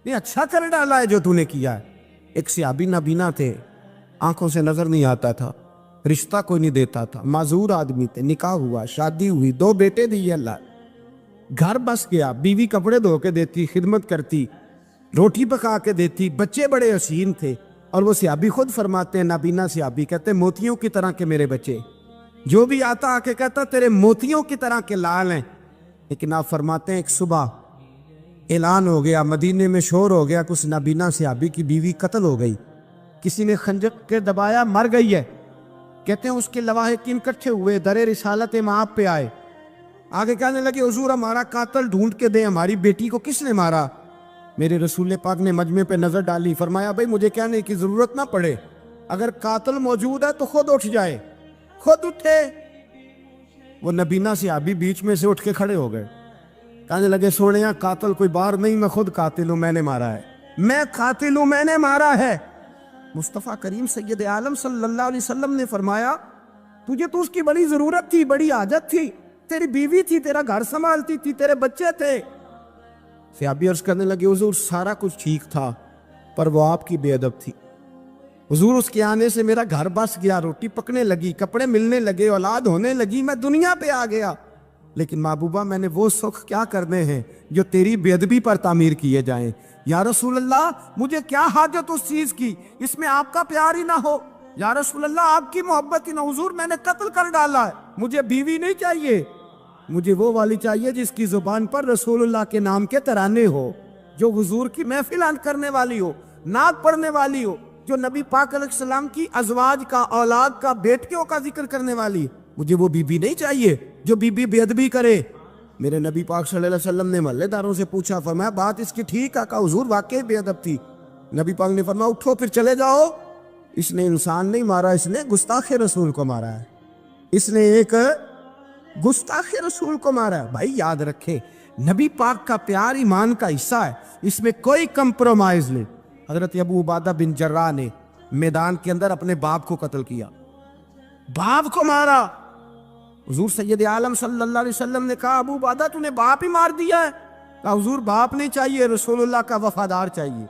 نہیں اچھا کر ڈالا ہے جو تو نے کیا ہے۔ ایک صحابی نابینا تھے، آنکھوں سے نظر نہیں آتا تھا، رشتہ کوئی نہیں دیتا تھا، معذور آدمی تھے، نکاح ہوا، شادی ہوئی، 2 بیٹے دیے اللہ، گھر بس گیا، بیوی کپڑے دھو کے دیتی، خدمت کرتی، روٹی پکا کے دیتی، بچے بڑے حسین تھے، اور وہ صحابی خود فرماتے ہیں، نابینا صحابی کہتے ہیں موتیوں کی طرح کے میرے بچے، جو بھی آتا آ کے کہتا تیرے موتیوں کی طرح کے لال ہیں۔ لیکن آپ فرماتے ہیں ایک صبح اعلان ہو گیا، مدینے میں شور ہو گیا، کچھ نابینا صحابی کی بیوی قتل ہو گئی، کسی نے خنجر کے دبایا، مر گئی ہے۔ کہتے ہیں اس کے لواحقین اکٹھے ہوئے، در رسالت مآب پہ آئے، آگے کہنے لگے حضور ہمارا قاتل ڈھونڈ کے دیں، ہماری بیٹی کو کس نے مارا؟ میرے رسول پاک نے مجمع پہ نظر ڈالی، فرمایا بھائی مجھے کہنے کی ضرورت نہ پڑے، اگر قاتل موجود ہے تو خود اٹھ جائے۔ خود اٹھے، وہ نبینا صحابی بیچ میں سے اٹھ کے کھڑے ہو گئے، کہنے لگے سونے قاتل کوئی باہر نہیں، میں خود قاتل ہوں، میں نے مارا ہے، میں قاتل ہوں، میں نے مارا ہے۔ مصطفیٰ کریم سید عالم صلی اللہ علیہ وسلم نے فرمایا تجھے تو اس کی بڑی ضرورت تھی، بڑی حاجت تھی، تیری بیوی تھی، تیرا گھر سنبھالتی تھی، تیرے بچے تھے۔ صحابی عرض کرنے لگے حضور سارا کچھ ٹھیک تھا پر وہ آپ کی بے ادب تھی حضور، اس کے آنے سے میرا گھر بس گیا، روٹی پکنے لگی، کپڑے ملنے لگے، اولاد ہونے لگی، میں دنیا پہ آ گیا، لیکن محبوبہ میں نے وہ سکھ کیا کرنے ہیں جو تیری بے ادبی پر تعمیر کیے جائیں۔ یا رسول اللہ مجھے کیا حاجت اس چیز کی، اس میں آپ کا پیار ہی نہ ہو، یا رسول اللہ آپ کی محبت ہی نہ، حضور میں نے قتل کر ڈالا ہے، مجھے بیوی نہیں چاہیے، مجھے وہ والی چاہیے جس کی زبان پر رسول اللہ کے نام کے ترانے ہو، جو حضور کی محفل کرنے والی ہو، نعت پڑھنے والی ہو، جو نبی پاک علیہ السلام کی ازواج کا، اولاد کا، بیٹیوں کا ذکر کرنے والی۔ مجھے وہ بی بی نہیں چاہیے جو بی بی بے ادبی کرے۔ میرے نبی پاک صلی اللہ علیہ وسلم نے محلے داروں سے پوچھا، فرمایا بات اس کی ٹھیک ہے؟ کہا حضور واقعی بے ادب تھی۔ نبی پاک نے فرمایا اٹھو پھر چلے جاؤ، اس نے انسان نہیں مارا، اس نے گستاخ رسول کو مارا ہے، اس نے ایک گستاخ رسول کو مارا ہے۔ بھائی یاد رکھے نبی پاک کا پیار ایمان کا حصہ ہے، اس میں کوئی کمپرومائز نہیں۔ حضرت ابو عبادہ بن جراح نے میدان کے اندر اپنے باپ کو قتل کیا، باپ کو مارا۔ حضور سید عالم صلی اللہ علیہ وسلم نے کہا ابو عبادہ تو نے باپ ہی مار دیا ہے؟ کہا حضور باپ نہیں چاہیے، رسول اللہ کا وفادار چاہیے،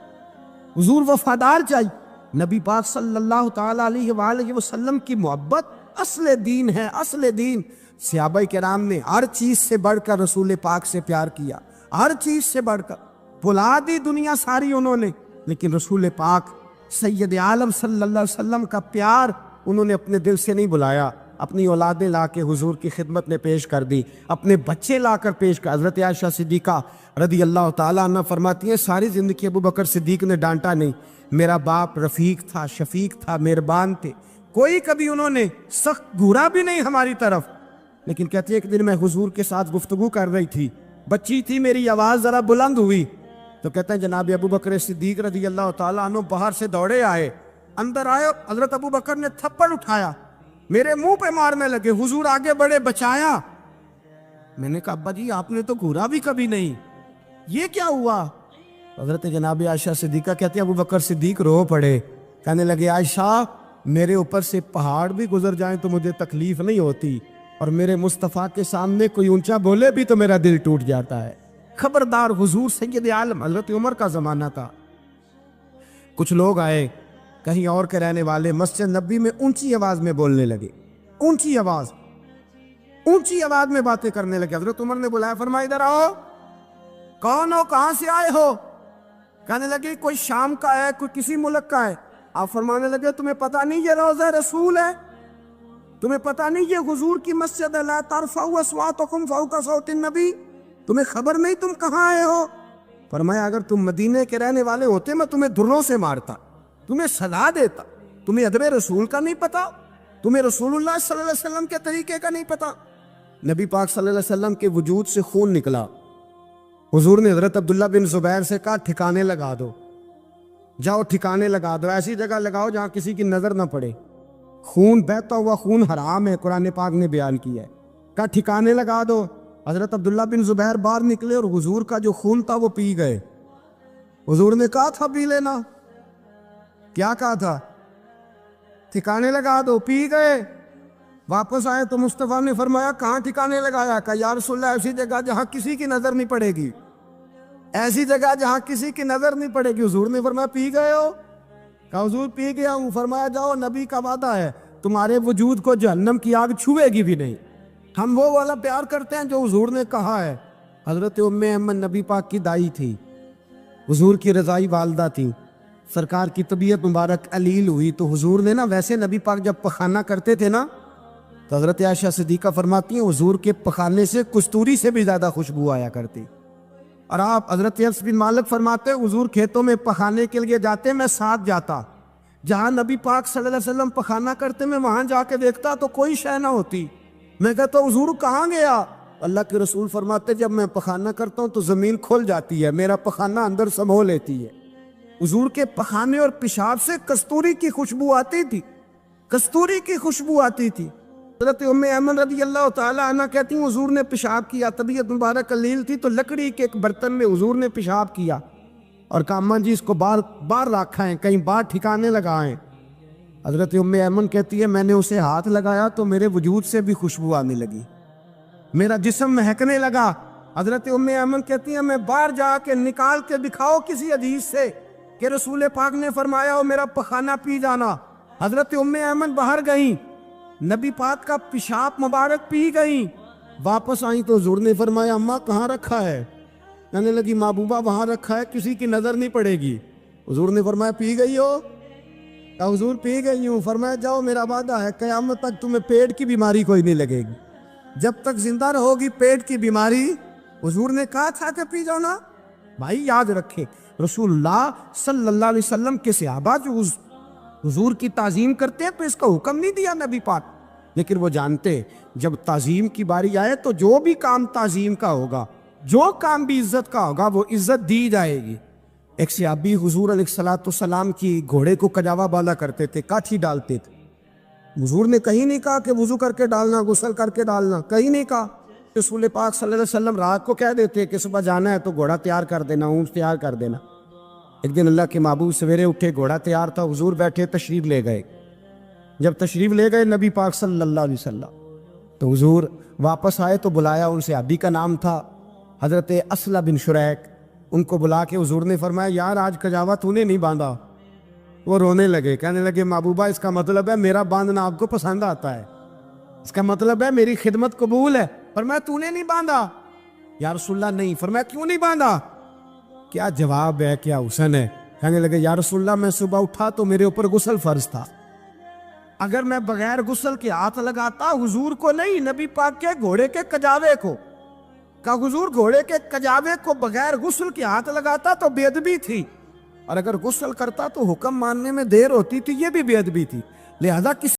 حضور وفادار چاہیے۔ نبی پاک صلی اللہ تعالی علیہ وآلہ وسلم کی محبت اصل دین ہے، اصل دین۔ صحابہ کرام نے ہر چیز سے بڑھ کر رسول پاک سے پیار کیا، ہر چیز سے بڑھ کر، بھلا دی دنیا ساری انہوں نے، لیکن رسول پاک سید عالم صلی اللہ علیہ وسلم کا پیار انہوں نے اپنے دل سے نہیں بلایا، اپنی اولادیں لا کے حضور کی خدمت میں پیش کر دی، اپنے بچے لا کر پیش کر۔ حضرت عائشہ صدیقہ رضی اللہ تعالیٰ عنہ فرماتی ہیں ساری زندگی ابو بکر صدیق نے ڈانٹا نہیں، میرا باپ رفیق تھا، شفیق تھا، مہربان تھے، کوئی کبھی انہوں نے سخت گھورا بھی نہیں ہماری طرف۔ لیکن کہتی ہے ایک دن میں حضور کے ساتھ گفتگو کر رہی تھی، بچی تھی، میری آواز ذرا بلند ہوئی تو کہتے ہیں جناب ابو بکر صدیق رضی اللہ تعالیٰ عنہ باہر سے دوڑے آئے، اندر آئے، حضرت ابو بکر نے تھپڑ اٹھایا، میرے منہ پہ مارنے لگے، حضور آگے بڑھے، بچایا۔ میں نے کہا ابا جی آپ نے تو گھورا بھی کبھی نہیں، یہ کیا ہوا؟ حضرت جناب عائشہ صدیقہ کہتے ہیں ابو بکر صدیق رو پڑے، کہنے لگے عائشہ میرے اوپر سے پہاڑ بھی گزر جائیں تو مجھے تکلیف نہیں ہوتی، اور میرے مصطفیٰ کے سامنے کوئی اونچا بولے بھی تو میرا دل ٹوٹ جاتا ہے۔ خبردار، حضور سید عالم، حضرت عمر کا زمانہ تھا، کچھ لوگ آئے کہیں اور کے رہنے والے، مسجد نبی میں اونچی آواز میں بولنے لگے، اونچی آواز میں باتیں کرنے لگے۔ حضرت عمر نے بلایا، فرمایا ادھر آؤ، کون ہو، کہاں سے آئے ہو؟ کہنے لگے کوئی شام کا ہے، کوئی کسی ملک کا ہے۔ آپ فرمانے لگے تمہیں پتہ نہیں یہ روضہ رسول ہے؟ تمہیں پتہ نہیں یہ حضور کی مسجد ہے؟ لا ترفعوا اصواتکم فوق صوت النبی، تمہیں خبر نہیں تم کہاں آئے ہو؟ فرمایا اگر تم مدینے کے رہنے والے ہوتے میں تمہیں دروں سے مارتا، تمہیں سزا دیتا۔ تمہیں ادب رسول کا نہیں پتا، تمہیں رسول اللہ صلی اللہ علیہ وسلم کے طریقے کا نہیں پتا۔ نبی پاک صلی اللہ علیہ وسلم کے وجود سے خون نکلا، حضور نے حضرت عبداللہ بن زبیر سے کہا ٹھکانے لگا دو، جاؤ ٹھکانے لگا دو، ایسی جگہ لگاؤ جہاں کسی کی نظر نہ پڑے، خون بہتا ہوا خون حرام ہے، قرآن پاک نے بیان کیا ہے، کہا ٹھکانے لگا دو۔ حضرت عبداللہ بن زبیر باہر نکلے اور حضور کا جو خون تھا وہ پی گئے۔ حضور نے کہا تھا پی لینا، کیا کہا تھا؟ ٹھکانے لگا دو، پی گئے۔ واپس آئے تو مصطفیٰ نے فرمایا کہاں ٹھکانے لگایا؟ کہا یا رسول اللہ ایسی جگہ جہاں کسی کی نظر نہیں پڑے گی، ایسی جگہ جہاں کسی کی نظر نہیں پڑے گی۔ حضور نے فرمایا پی گئے ہو؟ کہا حضور پی گیا ہوں۔ فرمایا جاؤ، نبی کا وعدہ ہے تمہارے وجود کو جہنم کی آگ چھوئے گی بھی نہیں۔ ہم وہ والا پیار کرتے ہیں جو حضور نے کہا ہے۔ حضرت ام ایمن نبی پاک کی دائی تھی، حضور کی رضائی والدہ تھی، سرکار کی طبیعت مبارک علیل ہوئی تو حضور نے نا، ویسے نبی پاک جب پخانہ کرتے تھے نا تو حضرت عائشہ صدیقہ فرماتی ہیں حضور کے پخانے سے کستوری سے بھی زیادہ خوشبو آیا کرتی۔ اور آپ حضرت انس بن مالک فرماتے ہیں حضور کھیتوں میں پخانے کے لیے جاتے، میں ساتھ جاتا، جہاں نبی پاک صلی اللہ علیہ وسلم پخانہ کرتے میں وہاں جا کے دیکھتا تو کوئی شے نہ ہوتی۔ میں کہتا حضور کہاں گیا؟ اللہ کے رسول فرماتے جب میں پخانہ کرتا ہوں تو زمین کھل جاتی ہے، میرا پخانہ اندر سمو لیتی ہے۔ حضور کے پخانے اور پیشاب سے کستوری کی خوشبو آتی تھی، کستوری کی خوشبو آتی تھی۔ حضرت ام ایمن رضی اللہ تعالیٰ عنہ کہتی ہیں حضور نے پیشاب کیا، طبیعت مبارک قلیل تھی تو لکڑی کے ایک برتن میں حضور نے پیشاب کیا اور کہا اماں جی اس کو باہر رکھا ہے، کہیں باہر ٹھکانے لگائیں۔ حضرت ام ایمن کہتی ہے میں نے اسے ہاتھ لگایا تو میرے وجود سے بھی خوشبو آنے لگی، میرا جسم مہکنے لگا۔ حضرت ام ایمن کہتی ہیں میں باہر جا کے نکال کے دکھاؤ کسی حدیث سے کہ رسول پاک نے فرمایا ہو میرا پخانہ پی جانا۔ حضرت ام ایمن باہر گئیں، نبی پاک کا پیشاب مبارک پی گئیں، واپس آئیں تو حضور نے فرمایا اماں کہاں رکھا ہے؟ کہنے لگی محبوبہ وہاں رکھا ہے، کسی کی نظر نہیں پڑے گی۔ حضور نے فرمایا پی گئی ہو؟ کہا حضور پی گئی ہوں۔ فرمایا جاؤ میرا وعدہ ہے قیامت تک تمہیں پیٹ کی بیماری کوئی نہیں لگے گی، جب تک زندہ رہو گی پیٹ کی بیماری۔ حضور نے کہا تھا کہ پی جاؤ نا۔ بھائی یاد رکھے رسول اللہ صلی اللہ علیہ وسلم کے صحابہ جو حضور کی تعظیم کرتے ہیں تو اس کا حکم نہیں دیا نبی پاک، لیکن وہ جانتے جب تعظیم کی باری آئے تو جو بھی کام تعظیم کا ہوگا، جو کام بھی عزت کا ہوگا وہ عزت دی جائے گی۔ ایک صحابی حضور علیہ السلام کی گھوڑے کو کجاوا بالا کرتے تھے، کاٹھی ڈالتے تھے۔ حضور نے کہیں نہیں کہا کہ وضو کر کے ڈالنا، غسل کر کے ڈالنا، کہیں نہیں کہا۔ رسول پاک صلی اللہ علیہ وسلم رات کو کہہ دیتے کہ صبح جانا ہے تو گھوڑا تیار کر دینا، اونٹ تیار کر دینا۔ ایک دن اللہ کے محبوب سویرے اٹھے، گھوڑا تیار تھا، حضور بیٹھے تشریف لے گئے۔ جب تشریف لے گئے نبی پاک صلی اللہ علیہ وسلم تو حضور واپس آئے تو بلایا، ان سے صحابی کا نام تھا حضرت اسلم بن شریک، ان کو بلا کے حضور نے فرمایا یار آج کجاوا تو نے نہیں باندھا۔ وہ رونے لگے، کہنے لگے محبوبہ اس کا مطلب ہے میرا باندھنا آپ کو پسند آتا ہے، اس کا مطلب ہے میری خدمت قبول ہے۔ فرمایا تو نے نہیں باندھا؟ یا رسول اللہ نہیں۔ فرمایا کیوں نہیں باندھا؟ کیا جواب ہے، کیا حسن ہے۔ کہنے لگے یا رسول اللہ میں صبح اٹھا تو میرے اوپر غسل فرض تھا، اگر میں بغیر غسل کے ہاتھ لگاتا حضور کو نہیں نبی پاک کے گھوڑے کے کجاوے کو، کہا حضور گھوڑے کے کجاوے کو بغیر غسل کے ہاتھ لگاتا تو بے ادبی تھی، اور اگر غسل کرتا تو حکم ماننے میں دیر ہوتی تھی، یہ بھی بے ادبی تھی، لہذا کسی